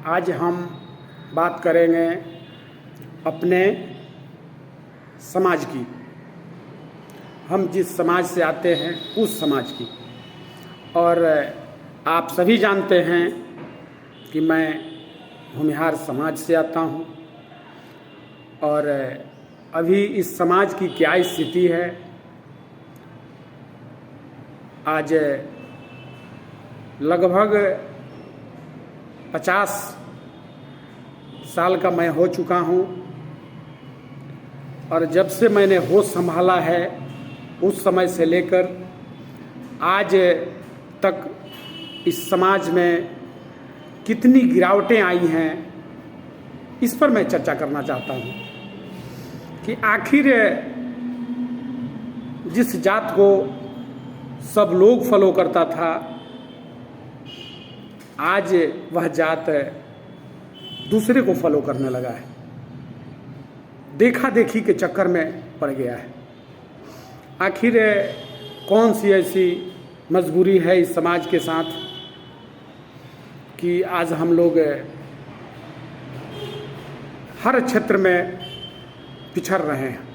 आज हम बात करेंगे अपने समाज की। हम जिस समाज से आते हैं उस समाज की। और आप सभी जानते हैं कि मैं भूमिहार समाज से आता हूँ और अभी इस समाज की क्या स्थिति है। आज लगभग 50 साल का मैं हो चुका हूँ और जब से मैंने होश संभाला है उस समय से लेकर आज तक इस समाज में कितनी गिरावटें आई हैं, इस पर मैं चर्चा करना चाहता हूँ कि आखिर जिस जात को सब लोग फॉलो करता था, आज वह जात दूसरे को फॉलो करने लगा है, देखा देखी के चक्कर में पड़ गया है। आखिर कौन सी ऐसी मजबूरी है इस समाज के साथ कि आज हम लोग हर क्षेत्र में पिछड़ रहे हैं,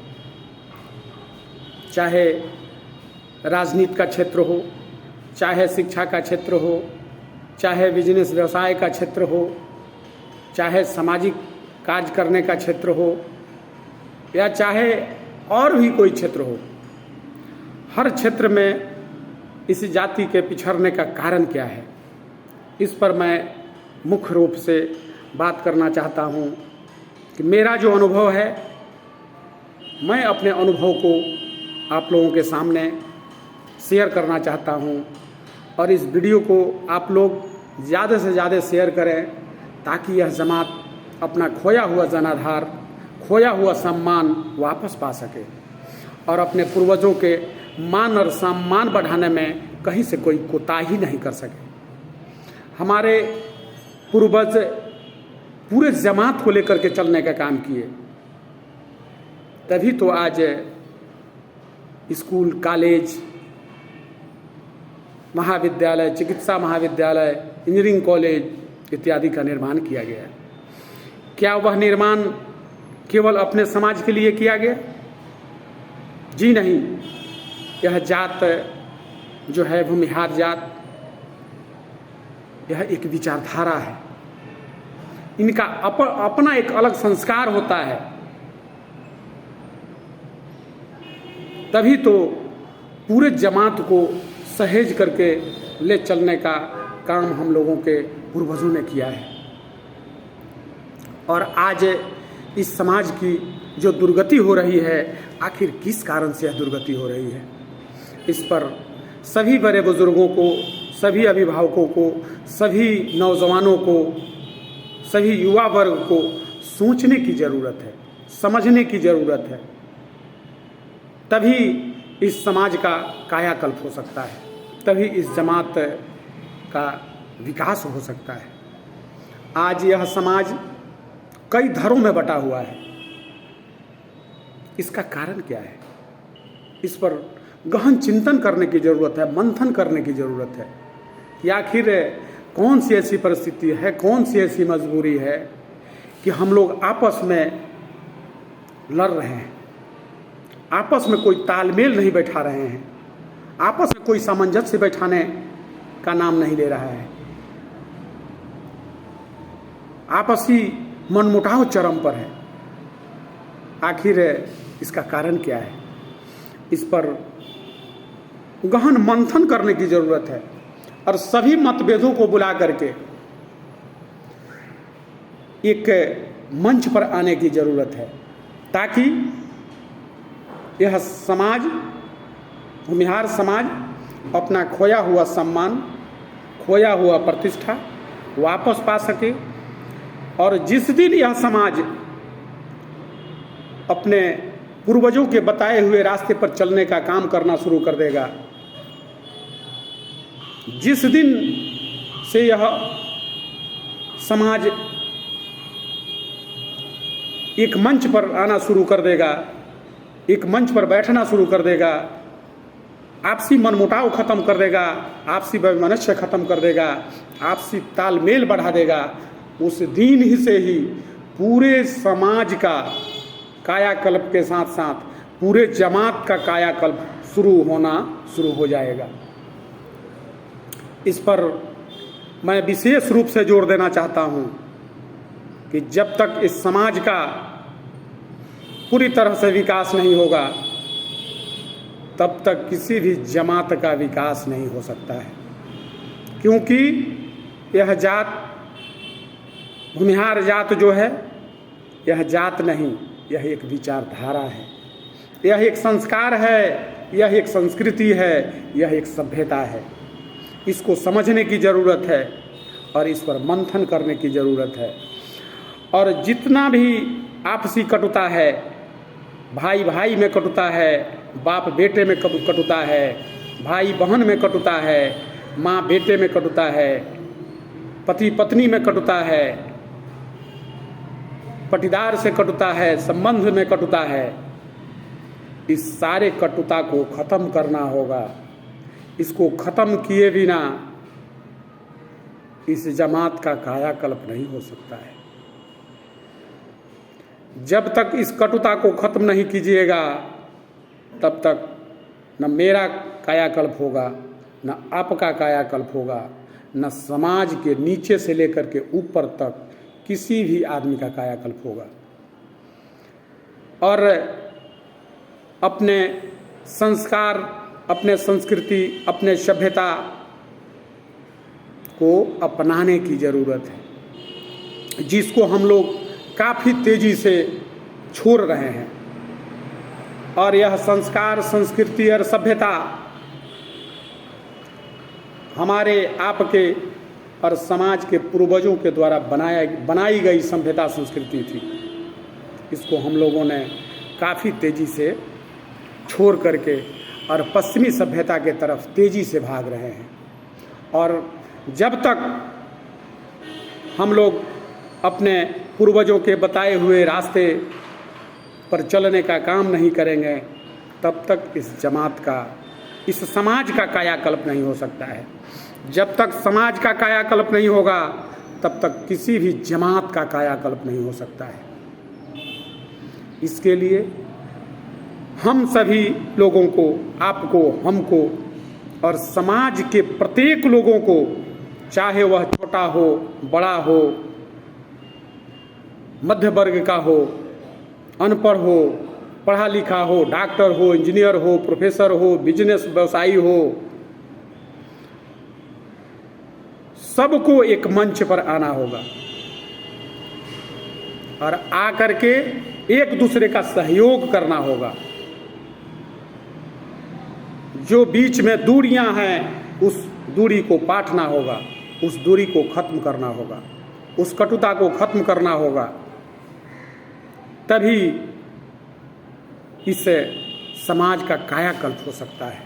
चाहे राजनीति का क्षेत्र हो, चाहे शिक्षा का क्षेत्र हो, चाहे बिजनेस व्यवसाय का क्षेत्र हो, चाहे सामाजिक कार्य करने का क्षेत्र हो, या चाहे और भी कोई क्षेत्र हो। हर क्षेत्र में इस जाति के पिछड़ने का कारण क्या है, इस पर मैं मुख्य रूप से बात करना चाहता हूँ कि मेरा जो अनुभव है, मैं अपने अनुभव को आप लोगों के सामने शेयर करना चाहता हूँ और इस वीडियो को आप लोग ज़्यादा से ज़्यादा शेयर करें ताकि यह जमात अपना खोया हुआ जनाधार, खोया हुआ सम्मान वापस पा सके और अपने पूर्वजों के मान और सम्मान बढ़ाने में कहीं से कोई कोताही नहीं कर सके। हमारे पूर्वज पूरे जमात को लेकर के चलने का काम किए, तभी तो आज स्कूल, कॉलेज, महाविद्यालय, चिकित्सा महाविद्यालय, इंजीनियरिंग कॉलेज इत्यादि का निर्माण किया गया। क्या वह निर्माण केवल अपने समाज के लिए किया गया? जी नहीं। यह जात जो है भूमिहार जात, यह एक विचारधारा है। इनका अपना एक अलग संस्कार होता है, तभी तो पूरे जमात को सहेज करके ले चलने का काम हम लोगों के पूर्वजों ने किया है। और आज इस समाज की जो दुर्गति हो रही है, आखिर किस कारण से यह दुर्गति हो रही है, इस पर सभी बड़े बुजुर्गों को, सभी अभिभावकों को, सभी नौजवानों को, सभी युवा वर्ग को सोचने की ज़रूरत है, समझने की ज़रूरत है। तभी इस समाज का कायाकल्प हो सकता है, तभी इस जमात का विकास हो सकता है। आज यह समाज कई धरों में बटा हुआ है, इसका कारण क्या है? इस पर गहन चिंतन करने की ज़रूरत है, मंथन करने की ज़रूरत है कि आखिर कौन सी ऐसी परिस्थिति है, कौन सी ऐसी मजबूरी है कि हम लोग आपस में लड़ रहे हैं, आपस में कोई तालमेल नहीं बैठा रहे हैं, आपस में कोई सामंजस्य बैठाने का नाम नहीं ले रहा है। आपसी मनमुटाव चरम पर है। आखिर इसका कारण क्या है? इस पर गहन मंथन करने की ज़रूरत है और सभी मतभेदों को बुला करके एक मंच पर आने की ज़रूरत है ताकि यह समाज, भूमिहार समाज, अपना खोया हुआ सम्मान, खोया हुआ प्रतिष्ठा वापस पा सके। और जिस दिन यह समाज अपने पूर्वजों के बताए हुए रास्ते पर चलने का काम करना शुरू कर देगा, जिस दिन से यह समाज एक मंच पर आना शुरू कर देगा, एक मंच पर बैठना शुरू कर देगा, आपसी मनमुटाव खत्म कर देगा, आपसी वैमनस्य खत्म कर देगा, आपसी तालमेल बढ़ा देगा, उस दिन ही से ही पूरे समाज का कायाकल्प के साथ साथ पूरे जमात का कायाकल्प शुरू हो जाएगा। इस पर मैं विशेष रूप से जोर देना चाहता हूँ कि जब तक इस समाज का पूरी तरह से विकास नहीं होगा तब तक किसी भी जमात का विकास नहीं हो सकता है, क्योंकि यह जात, भूमिहार जात जो है, यह जात नहीं, यह एक विचारधारा है, यह एक संस्कार है, यह एक संस्कृति है, यह एक सभ्यता है। इसको समझने की ज़रूरत है और इस पर मंथन करने की ज़रूरत है। और जितना भी आपसी कटुता है, भाई भाई में कटुता है, बाप बेटे में कटुता है, भाई बहन में कटुता है, माँ बेटे में कटुता है, पति पत्नी में कटुता है, पटीदार से कटुता है, संबंध में कटुता है, इस सारे कटुता को खत्म करना होगा। इसको खत्म किए बिना इस जमात का कायाकल्प नहीं हो सकता है। जब तक इस कटुता को खत्म नहीं कीजिएगा तब तक न मेरा कायाकल्प होगा, न आपका कायाकल्प होगा, न समाज के नीचे से लेकर के ऊपर तक किसी भी आदमी का कायाकल्प होगा। और अपने संस्कार, अपने संस्कृति, अपने सभ्यता को अपनाने की ज़रूरत है, जिसको हम लोग काफ़ी तेज़ी से छोड़ रहे हैं। और यह संस्कार, संस्कृति और सभ्यता हमारे आपके और समाज के पूर्वजों के द्वारा बनाई गई सभ्यता संस्कृति थी। इसको हम लोगों ने काफ़ी तेज़ी से छोड़ करके और पश्चिमी सभ्यता के तरफ तेज़ी से भाग रहे हैं। और जब तक हम लोग अपने पूर्वजों के बताए हुए रास्ते पर चलने का काम नहीं करेंगे तब तक इस जमात का, इस समाज का कायाकल्प नहीं हो सकता है। जब तक समाज का कायाकल्प नहीं होगा तब तक किसी भी जमात का कायाकल्प नहीं हो सकता है। इसके लिए हम सभी लोगों को, आपको, हमको और समाज के प्रत्येक लोगों को, चाहे वह छोटा हो, बड़ा हो, मध्य वर्ग का हो, अनपढ़ हो, पढ़ा लिखा हो, डॉक्टर हो, इंजीनियर हो, प्रोफेसर हो, बिजनेस व्यवसायी हो, सबको एक मंच पर आना होगा और आकर के एक दूसरे का सहयोग करना होगा। जो बीच में दूरियां हैं उस दूरी को पाटना होगा, उस दूरी को खत्म करना होगा, उस कटुता को खत्म करना होगा। तभी इससे समाज का कायाकल्प हो सकता है।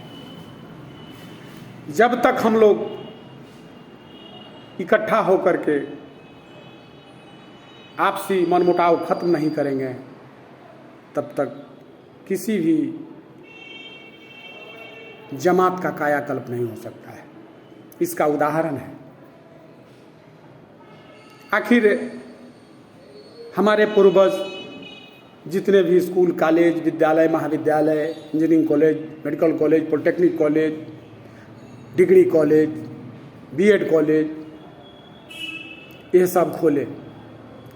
जब तक हम लोग इकट्ठा होकर के आपसी मनमुटाव खत्म नहीं करेंगे तब तक किसी भी जमात का कायाकल्प नहीं हो सकता है। इसका उदाहरण है, आखिर हमारे पूर्वज जितने भी स्कूल, कॉलेज, विद्यालय, महाविद्यालय, engineering college, medical college, polytechnic college, degree college, BEd college, ये सब खोले,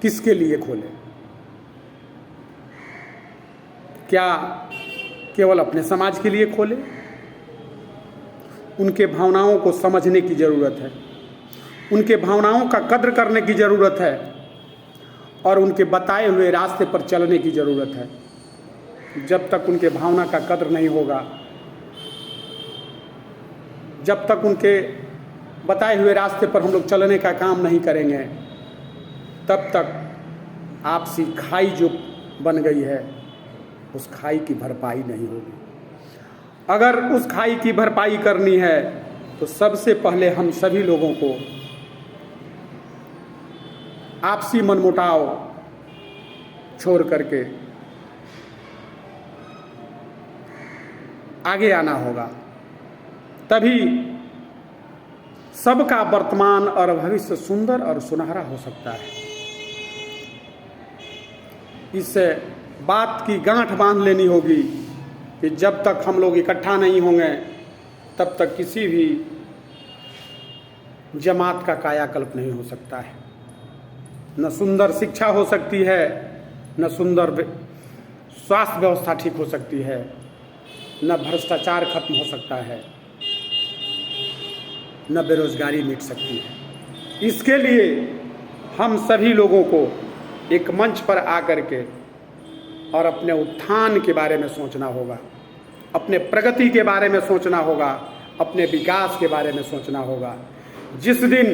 किसके लिए खोले? क्या केवल अपने समाज के लिए खोले? उनके भावनाओं को समझने की ज़रूरत है, उनके भावनाओं का कद्र करने की ज़रूरत है और उनके बताए हुए रास्ते पर चलने की ज़रूरत है। जब तक उनके भावना का कद्र नहीं होगा, जब तक उनके बताए हुए रास्ते पर हम लोग चलने का काम नहीं करेंगे तब तक आपसी खाई जो बन गई है उस खाई की भरपाई नहीं होगी। अगर उस खाई की भरपाई करनी है तो सबसे पहले हम सभी लोगों को आपसी मनमुटाव छोड़ करके आगे आना होगा। तभी सबका वर्तमान और भविष्य सुंदर और सुनहरा हो सकता है। इससे बात की गांठ बांध लेनी होगी कि जब तक हम लोग इकट्ठा नहीं होंगे तब तक किसी भी जमात का कायाकल्प नहीं हो सकता है। न सुंदर शिक्षा हो सकती है, न सुंदर स्वास्थ्य व्यवस्था ठीक हो सकती है, न भ्रष्टाचार खत्म हो सकता है, न बेरोजगारी मिट सकती है। इसके लिए हम सभी लोगों को एक मंच पर आकर के और अपने उत्थान के बारे में सोचना होगा, अपने प्रगति के बारे में सोचना होगा, अपने विकास के बारे में सोचना होगा। जिस दिन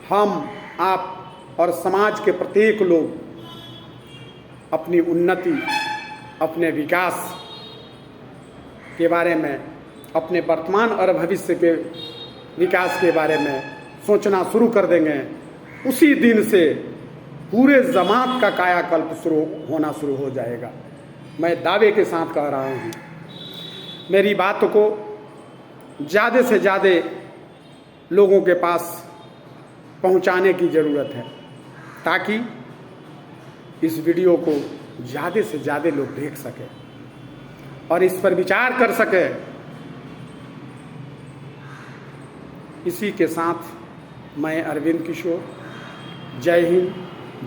हम, आप और समाज के प्रत्येक लोग अपनी उन्नति, अपने विकास के बारे में, अपने वर्तमान और भविष्य के विकास के बारे में सोचना शुरू कर देंगे, उसी दिन से पूरे जमात का कायाकल्प होना शुरू हो जाएगा। मैं दावे के साथ कह रहा हूँ। मेरी बात को ज़्यादा से ज़्यादा लोगों के पास पहुँचाने की ज़रूरत है, ताकि इस वीडियो को ज़्यादा से ज़्यादा लोग देख सकें और इस पर विचार कर सकें। इसी के साथ मैं अरविंद किशोर, जय हिंद,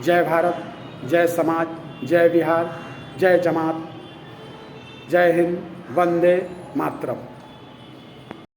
जय भारत, जय समाज, जय बिहार, जय जमात, जय हिंद, वंदे मातरम।